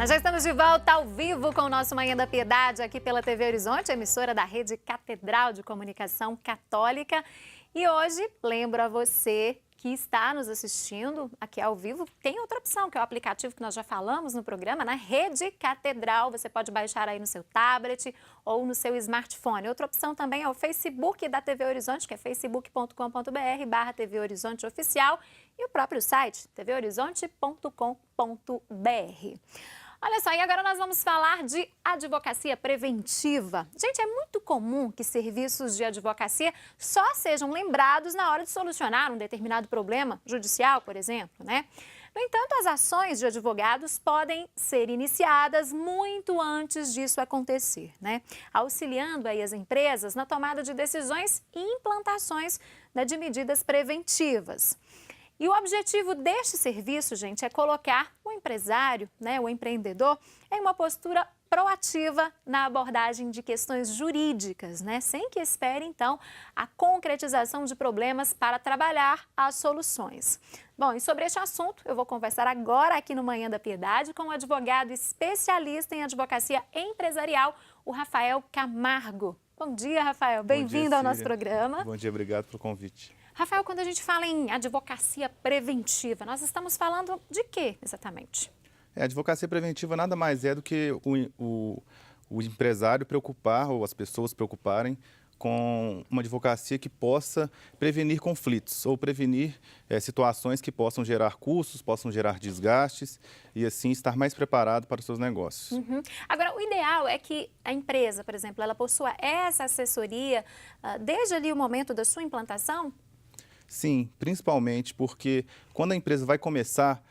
Nós já estamos de volta ao vivo com o nosso Manhã da Piedade aqui pela TV Horizonte, emissora da Rede Catedral de Comunicação Católica. E hoje, lembro a você que está nos assistindo aqui ao vivo, tem outra opção, que é o aplicativo que nós já falamos no programa, na Rede Catedral. Você pode baixar aí no seu tablet ou no seu smartphone. Outra opção também é o Facebook da TV Horizonte, que é facebook.com.br/TV Horizonte Oficial, e o próprio site, tvhorizonte.com.br. Olha só, e agora nós vamos falar de advocacia preventiva. Gente, é muito comum que serviços de advocacia só sejam lembrados na hora de solucionar um determinado problema judicial, por exemplo, né? No entanto, as ações de advogados podem ser iniciadas muito antes disso acontecer, né? Auxiliando aí as empresas na tomada de decisões e implantações, né, de medidas preventivas. E o objetivo deste serviço, gente, é colocar o empresário, né, o empreendedor, em uma postura proativa na abordagem de questões jurídicas, né, sem que espere, então, a concretização de problemas para trabalhar as soluções. Bom, e sobre este assunto, eu vou conversar agora aqui no Manhã da Piedade com o advogado especialista em advocacia empresarial, o Rafael Camargo. Bom dia, Rafael. Bem-vindo ao nosso programa. Bom dia, obrigado pelo convite. Rafael, quando a gente fala em advocacia preventiva, nós estamos falando de quê exatamente? A advocacia preventiva nada mais é do que o empresário preocupar, ou as pessoas preocuparem com uma advocacia que possa prevenir conflitos ou prevenir situações que possam gerar custos, possam gerar desgastes e assim estar mais preparado para os seus negócios. Agora, o ideal é que a empresa, por exemplo, ela possua essa assessoria desde ali o momento da sua implantação? Sim, principalmente porque quando a empresa vai começar,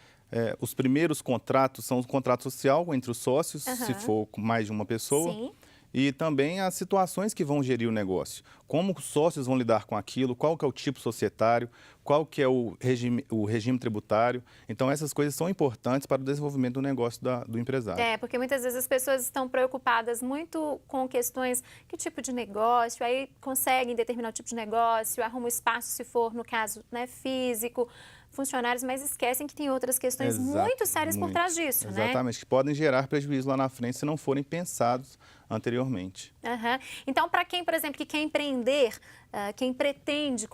os primeiros contratos são o contrato social entre os sócios, se for com mais de uma pessoa. Sim. E também as situações que vão gerir o negócio. Como os sócios vão lidar com aquilo, qual que é o tipo societário, qual que é o regime tributário. Então, essas coisas são importantes para o desenvolvimento do negócio do empresário. Porque muitas vezes as pessoas estão preocupadas muito com questões, que tipo de negócio, aí conseguem determinar o tipo de negócio, arrumam espaço se for, no caso, né, físico, funcionários, mas esquecem que tem outras questões muito sérias por trás disso, né? Exatamente, que podem gerar prejuízo lá na frente se não forem pensados anteriormente. Então, para quem, por exemplo, que quer empreender, quem pretende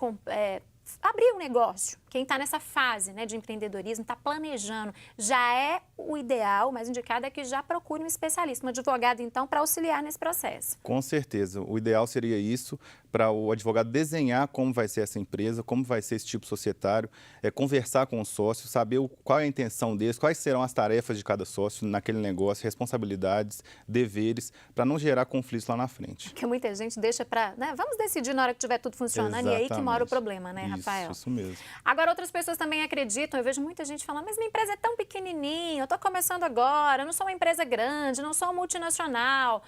abrir um negócio, quem está nessa fase, né, de empreendedorismo, está planejando, já é o ideal, o mais indicado é que já procure um especialista, um advogado, então, para auxiliar nesse processo. Com certeza. O ideal seria isso, para o advogado desenhar como vai ser essa empresa, como vai ser esse tipo societário, conversar com os sócios, saber qual é a intenção deles, quais serão as tarefas de cada sócio naquele negócio, responsabilidades, deveres, para não gerar conflitos lá na frente. Porque muita gente deixa para, né, vamos decidir na hora que tiver tudo funcionando. Exatamente. E aí que mora o problema, né, Rafael? Isso mesmo. Agora, outras pessoas também acreditam, eu vejo muita gente falando, mas minha empresa é tão pequenininha, eu estou começando agora, eu não sou uma empresa grande, não sou uma multinacional.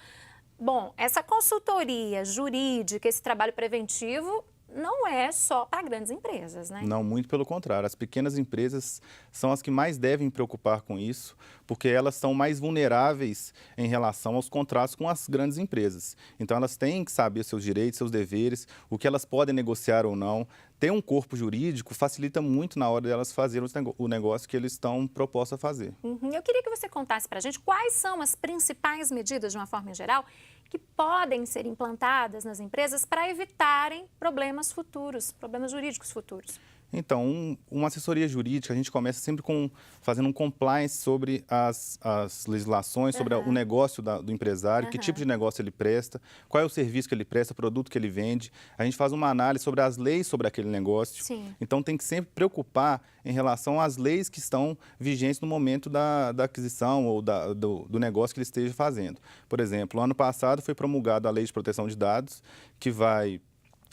Bom, essa consultoria jurídica, esse trabalho preventivo, não é só para grandes empresas, né? Não, muito pelo contrário. As pequenas empresas são as que mais devem preocupar com isso, porque elas são mais vulneráveis em relação aos contratos com as grandes empresas. Então, elas têm que saber seus direitos, seus deveres, o que elas podem negociar ou não. Ter um corpo jurídico facilita muito na hora de elas fazerem o negócio que eles estão propostos a fazer. Eu queria que você contasse para a gente quais são as principais medidas, de uma forma geral, que podem ser implantadas nas empresas para evitarem problemas futuros, problemas jurídicos futuros. Então, uma assessoria jurídica, a gente começa sempre fazendo um compliance sobre as legislações, sobre o negócio do empresário, que tipo de negócio ele presta, qual é o serviço que ele presta, o produto que ele vende. A gente faz uma análise sobre as leis sobre aquele negócio. Sim. Então, tem que sempre preocupar em relação às leis que estão vigentes no momento da aquisição ou do negócio que ele esteja fazendo. Por exemplo, ano passado foi promulgada a Lei de Proteção de Dados, que vai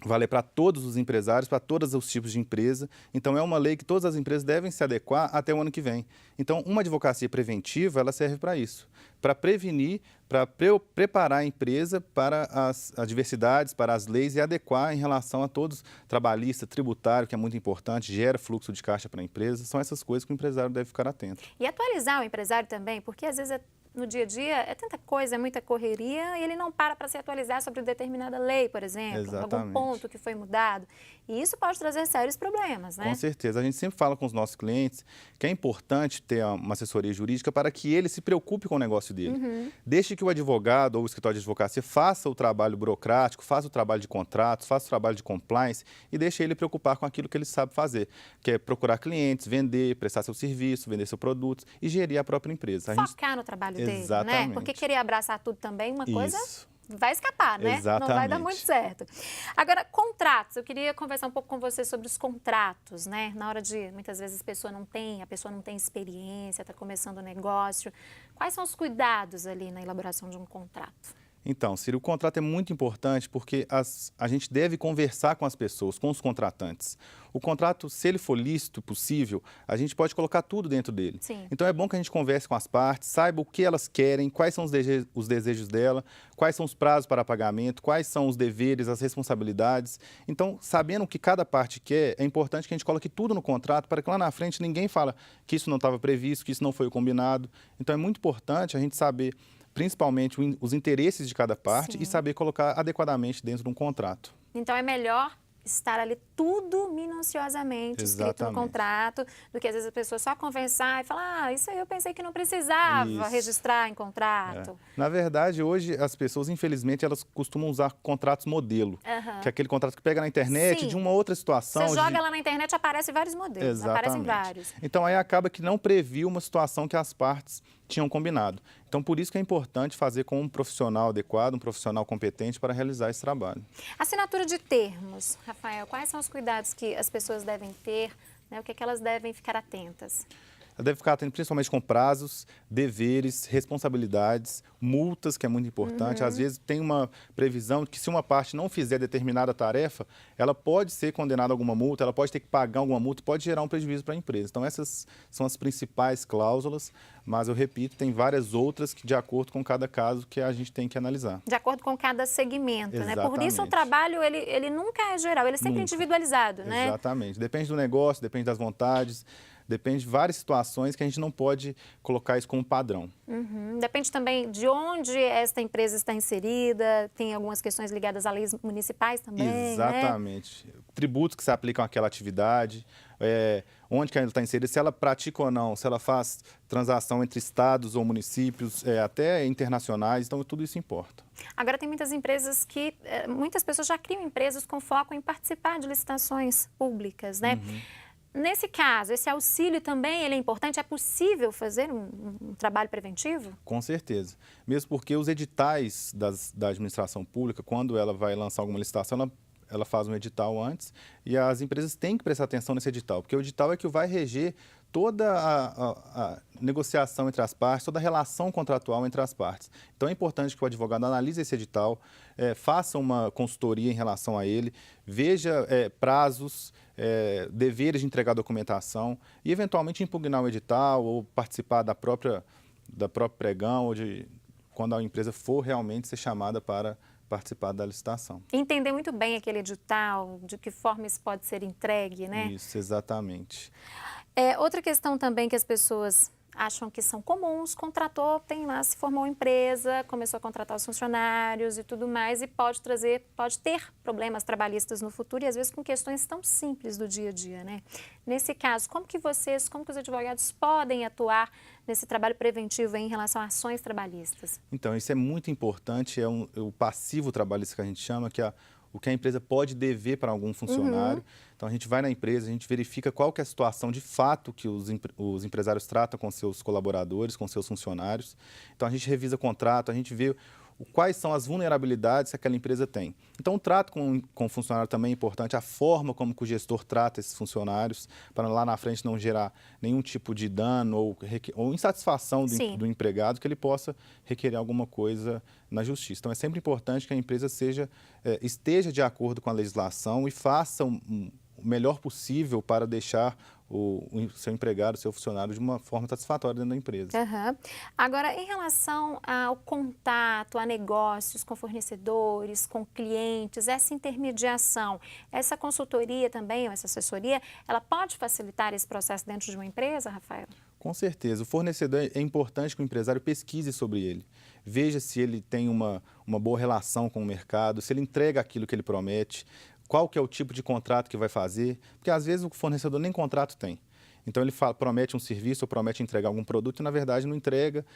valer para todos os empresários, para todos os tipos de empresa. Então, é uma lei que todas as empresas devem se adequar até o ano que vem. Então, uma advocacia preventiva, ela serve para isso, para prevenir, para preparar a empresa para as adversidades, para as leis e adequar em relação a todos, trabalhista, tributário, que é muito importante, gera fluxo de caixa para a empresa. São essas coisas que o empresário deve ficar atento. E atualizar o empresário também, porque às vezes no dia a dia é tanta coisa, é muita correria, e ele não para se atualizar sobre determinada lei, por exemplo, algum Exatamente. ponto que foi mudado. E isso pode trazer sérios problemas, né? Com certeza. A gente sempre fala com os nossos clientes que é importante ter uma assessoria jurídica para que ele se preocupe com o negócio dele. Deixe que o advogado ou o escritório de advocacia faça o trabalho burocrático, faça o trabalho de contratos, faça o trabalho de compliance e deixe ele preocupar com aquilo que ele sabe fazer, que é procurar clientes, vender, prestar seu serviço, vender seus produtos e gerir a própria empresa. Focar no trabalho dele, né? Exatamente. Porque querer abraçar tudo também, uma coisa Isso. vai escapar, né? Exatamente. Não vai dar muito certo. Agora, contratos. Eu queria conversar um pouco com você sobre os contratos, né? Na hora de, muitas vezes, a pessoa não tem experiência, está começando o negócio. Quais são os cuidados ali na elaboração de um contrato? Então, Ciro, o contrato é muito importante porque a gente deve conversar com as pessoas, com os contratantes. O contrato, se ele for lícito, possível, a gente pode colocar tudo dentro dele. Sim. Então, é bom que a gente converse com as partes, saiba o que elas querem, quais são os desejos dela, quais são os prazos para pagamento, quais são os deveres, as responsabilidades. Então, sabendo o que cada parte quer, é importante que a gente coloque tudo no contrato para que lá na frente ninguém fale que isso não estava previsto, que isso não foi o combinado. Então, é muito importante a gente saber principalmente os interesses de cada parte. Sim. E saber colocar adequadamente dentro de um contrato. Então, é melhor estar ali tudo minuciosamente escrito no contrato, do que às vezes a pessoa só conversar e falar, isso aí eu pensei que não precisava registrar em contrato. Na verdade, hoje as pessoas, infelizmente, elas costumam usar contratos modelo, que é aquele contrato que pega na internet de uma outra situação. Você joga lá na internet, aparecem vários modelos, aparecem vários. Então, aí acaba que não previu uma situação que as partes tinham combinado. Então, por isso que é importante fazer com um profissional adequado, um profissional competente para realizar esse trabalho. Assinatura de termos, Rafael, quais são os cuidados que as pessoas devem ter, né? O que é que elas devem ficar atentas? Ela deve ficar atenta principalmente com prazos, deveres, responsabilidades, multas, que é muito importante. Às vezes tem uma previsão de que se uma parte não fizer determinada tarefa, ela pode ser condenada a alguma multa, ela pode ter que pagar alguma multa, pode gerar um prejuízo para a empresa. Então essas são as principais cláusulas, mas eu repito, tem várias outras que de acordo com cada caso que a gente tem que analisar. De acordo com cada segmento, Exatamente. né? Por isso o trabalho, ele nunca é geral, ele é sempre individualizado, né? Exatamente. Depende do negócio, depende das vontades. Depende de várias situações que a gente não pode colocar isso como padrão. Depende também de onde esta empresa está inserida, tem algumas questões ligadas a leis municipais também, Exatamente. Né? Tributos que se aplicam àquela atividade, onde que ela está inserida, se ela pratica ou não, se ela faz transação entre estados ou municípios, até internacionais, então tudo isso importa. Agora tem muitas empresas que, muitas pessoas já criam empresas com foco em participar de licitações públicas, né? Nesse caso, esse auxílio também ele é importante? É possível fazer um trabalho preventivo? Com certeza. Mesmo porque os editais da administração pública, quando ela vai lançar alguma licitação, ela faz um edital antes e as empresas têm que prestar atenção nesse edital, porque o edital é que vai reger toda a negociação entre as partes, toda a relação contratual entre as partes. Então, é importante que o advogado analise esse edital, faça uma consultoria em relação a ele, veja prazos, deveres de entregar documentação e, eventualmente, impugnar o edital ou participar da própria pregão ou quando a empresa for realmente ser chamada para participar da licitação. Entender muito bem aquele edital, de que forma isso pode ser entregue, né? Isso, exatamente. Outra questão também que as pessoas acham que são comuns, contratou, tem lá, se formou uma empresa, começou a contratar os funcionários e tudo mais e pode ter problemas trabalhistas no futuro e às vezes com questões tão simples do dia a dia, né? Nesse caso, como que os advogados podem atuar nesse trabalho preventivo em relação a ações trabalhistas? Então, isso é muito importante, é o passivo trabalhista que a gente chama, que é o que a empresa pode dever para algum funcionário. Então, a gente vai na empresa, a gente verifica qual que é a situação de fato que os empresários tratam com seus colaboradores, com seus funcionários. Então, a gente revisa o contrato, a gente vê quais são as vulnerabilidades que aquela empresa tem. Então, o trato com o funcionário também é importante, a forma como que o gestor trata esses funcionários, para lá na frente não gerar nenhum tipo de dano ou insatisfação do empregado, que ele possa requerer alguma coisa na justiça. Então, é sempre importante que a empresa esteja de acordo com a legislação e faça o melhor possível para deixar o seu empregado, o seu funcionário de uma forma satisfatória dentro da empresa. Uhum. Agora, em relação ao contato, a negócios com fornecedores, com clientes, essa intermediação, essa consultoria também, ou essa assessoria, ela pode facilitar esse processo dentro de uma empresa, Rafael? Com certeza. O fornecedor é importante que o empresário pesquise sobre ele. Veja se ele tem uma boa relação com o mercado, se ele entrega aquilo que ele promete, qual que é o tipo de contrato que vai fazer, porque às vezes o fornecedor nem contrato tem. Então ele promete um serviço ou promete entregar algum produto e na verdade não entrega,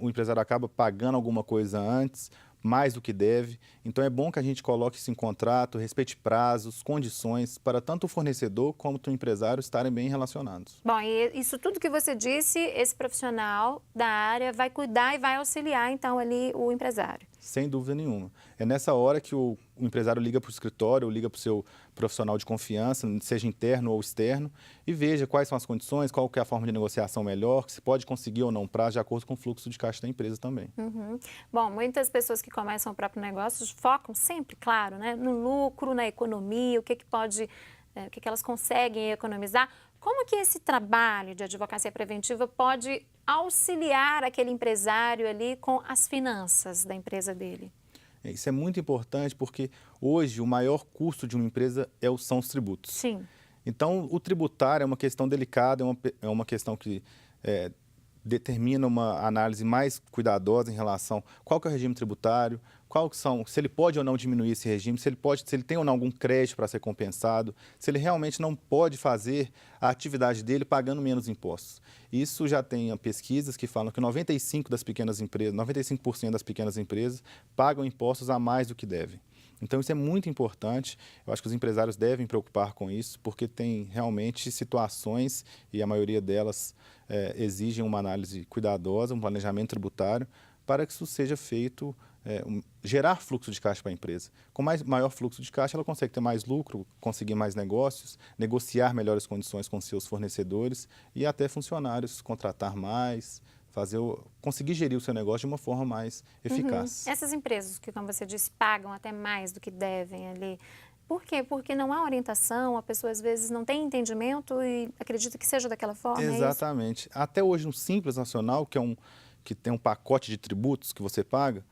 o empresário acaba pagando alguma coisa antes, mais do que deve. Então é bom que a gente coloque isso em contrato, respeite prazos, condições, para tanto o fornecedor como o empresário estarem bem relacionados. Bom, e isso tudo que você disse, esse profissional da área vai cuidar e vai auxiliar então ali o empresário. Sem dúvida nenhuma. É nessa hora que o empresário liga para o escritório, ou liga para o seu profissional de confiança, seja interno ou externo, e veja quais são as condições, qual que é a forma de negociação melhor, se pode conseguir ou não prazo, de acordo com o fluxo de caixa da empresa também. Uhum. Bom, muitas pessoas que começam o próprio negócio focam sempre, claro, né, no lucro, na economia, o que pode, o que elas conseguem economizar. Como que esse trabalho de advocacia preventiva pode auxiliar aquele empresário ali com as finanças da empresa dele? Isso é muito importante porque hoje o maior custo de uma empresa são os tributos. Sim. Então, o tributário é uma questão delicada, é uma questão que determina uma análise mais cuidadosa em relação a qual que é o regime tributário, se ele pode ou não diminuir esse regime, se ele tem ou não algum crédito para ser compensado, se ele realmente não pode fazer a atividade dele pagando menos impostos. Isso já tem pesquisas que falam que 95% das pequenas empresas pagam impostos a mais do que devem. Então, isso é muito importante. Eu acho que os empresários devem preocupar com isso, porque tem realmente situações, e a maioria delas exigem uma análise cuidadosa, um planejamento tributário, para que isso seja feito, gerar fluxo de caixa para a empresa. Com maior fluxo de caixa, ela consegue ter mais lucro, conseguir mais negócios, negociar melhores condições com seus fornecedores e até funcionários, contratar mais, conseguir gerir o seu negócio de uma forma mais eficaz. Essas empresas que, como você disse, pagam até mais do que devem ali, por quê? Porque não há orientação, a pessoa às vezes não tem entendimento e acredita que seja daquela forma, Exatamente. Até hoje no Simples Nacional, que tem um pacote de tributos que você paga,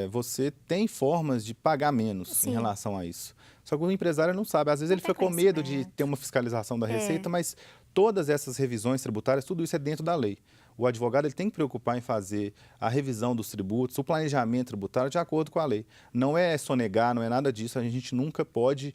você tem formas de pagar menos Sim. em relação a isso. Só que o empresário não sabe. Às vezes ele fica com medo de ter uma fiscalização da Receita, mas todas essas revisões tributárias, tudo isso é dentro da lei. O advogado ele tem que preocupar em fazer a revisão dos tributos, o planejamento tributário de acordo com a lei. Não é sonegar, não é nada disso. A gente nunca pode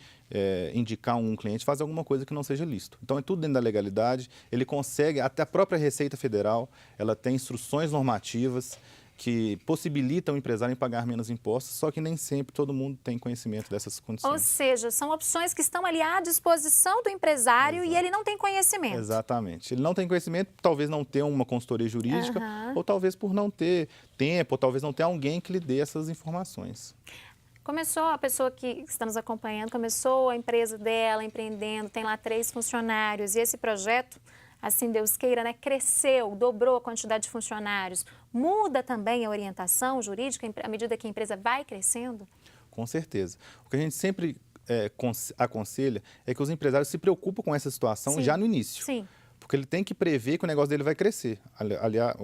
indicar um cliente fazer alguma coisa que não seja lícito. Então, é tudo dentro da legalidade. Ele consegue, até a própria Receita Federal, ela tem instruções normativas que possibilitam o empresário em pagar menos impostos, só que nem sempre todo mundo tem conhecimento dessas condições. Ou seja, são opções que estão ali à disposição do empresário. Exato. E ele não tem conhecimento. Exatamente. Ele não tem conhecimento, talvez não tenha uma consultoria jurídica, ou talvez por não ter tempo, ou talvez não ter alguém que lhe dê essas informações. Começou a pessoa que está nos acompanhando, começou a empresa dela empreendendo, tem lá 3 funcionários, e esse projeto, assim Deus queira, né, cresceu, dobrou a quantidade de funcionários. Muda também a orientação jurídica à medida que a empresa vai crescendo? Com certeza. O que a gente sempre aconselha é que os empresários se preocupem com essa situação já no início. Sim. Porque ele tem que prever que o negócio dele vai crescer. Aliás,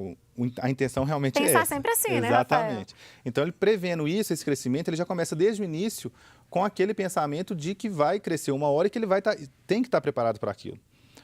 a intenção realmente é essa. Pensar sempre assim, né, Exatamente. Rafael? Então, ele prevendo isso, esse crescimento, ele já começa desde o início com aquele pensamento de que vai crescer uma hora e que ele tem que estar preparado para aquilo.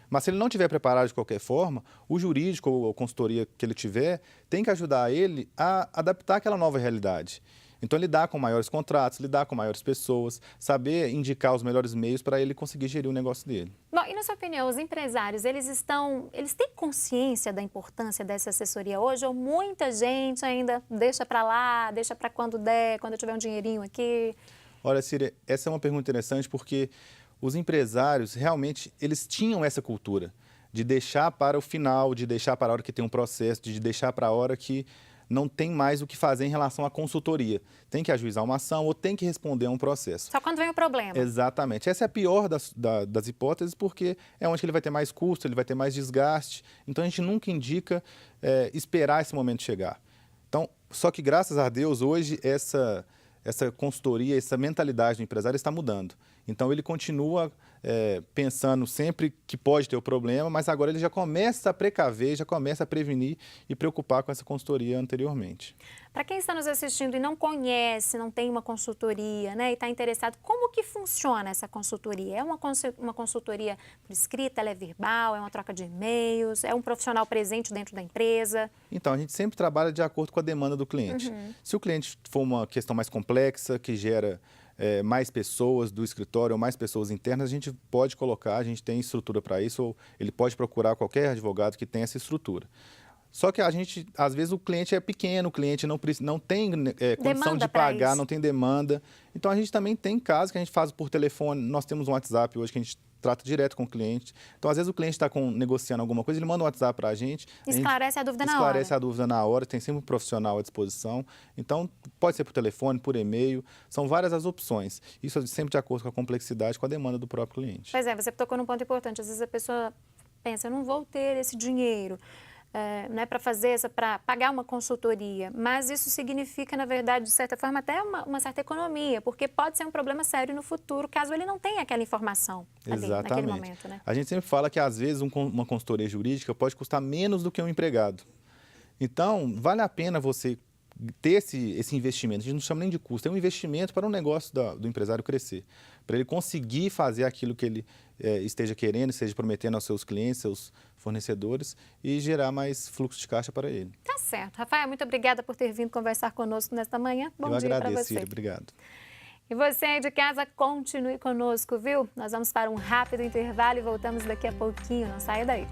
Mas se ele não estiver preparado de qualquer forma, o jurídico ou a consultoria que ele tiver tem que ajudar ele a adaptar aquela nova realidade. Então, lidar com maiores contratos, lidar com maiores pessoas, saber indicar os melhores meios para ele conseguir gerir o negócio dele. Bom, e na sua opinião, os empresários, eles têm consciência da importância dessa assessoria hoje? Ou muita gente ainda deixa para lá, deixa para quando der, quando eu tiver um dinheirinho aqui? Olha, Síria, essa é uma pergunta interessante porque os empresários realmente eles tinham essa cultura de deixar para o final, de deixar para a hora que tem um processo, de deixar para a hora que não tem mais o que fazer em relação à consultoria. Tem que ajuizar uma ação ou tem que responder a um processo. Só quando vem o problema. Exatamente. Essa é a pior das hipóteses, porque é onde ele vai ter mais custo, ele vai ter mais desgaste. Então, a gente nunca indica esperar esse momento chegar. Então, só que, graças a Deus, hoje, essa consultoria, essa mentalidade do empresário está mudando. Então, ele continua pensando sempre que pode ter o problema, mas agora ele já começa a precaver, já começa a prevenir e preocupar com essa consultoria anteriormente. Para quem está nos assistindo e não conhece, não tem uma consultoria, né, e está interessado, como que funciona essa consultoria? É uma consultoria por escrita, ela é verbal, é uma troca de e-mails, é um profissional presente dentro da empresa? Então, a gente sempre trabalha de acordo com a demanda do cliente. Se o cliente for uma questão mais complexa, que gera mais pessoas do escritório ou mais pessoas internas, a gente pode colocar, a gente tem estrutura para isso, ou ele pode procurar qualquer advogado que tenha essa estrutura. Só que a gente, às vezes, o cliente é pequeno, o cliente não tem condição de pagar, não tem demanda. Então, a gente também tem casos que a gente faz por telefone. Nós temos um WhatsApp hoje que a gente trata direto com o cliente. Então, às vezes, o cliente está negociando alguma coisa, ele manda um WhatsApp para a gente. Esclarece a dúvida na hora. Esclarece a dúvida na hora, tem sempre um profissional à disposição. Então, pode ser por telefone, por e-mail, são várias as opções. Isso é sempre de acordo com a complexidade, com a demanda do próprio cliente. Pois é, você tocou num ponto importante. Às vezes a pessoa pensa, eu não vou ter esse dinheiro. Para pagar uma consultoria, mas isso significa, na verdade, de certa forma, até uma certa economia, porque pode ser um problema sério no futuro, caso ele não tenha aquela informação ali, naquele momento, né? A gente sempre fala que, às vezes, uma consultoria jurídica pode custar menos do que um empregado. Então, vale a pena você ter esse investimento. A gente não chama nem de custo, é um investimento para o negócio do empresário crescer, para ele conseguir fazer aquilo que ele esteja querendo, esteja prometendo aos seus clientes, seus fornecedores e gerar mais fluxo de caixa para ele. Tá certo. Rafael, muito obrigada por ter vindo conversar conosco nesta manhã. Bom dia para você. Eu agradeço, Ciro. Obrigado. E você aí de casa, continue conosco, viu? Nós vamos para um rápido intervalo e voltamos daqui a pouquinho. Não saia daí.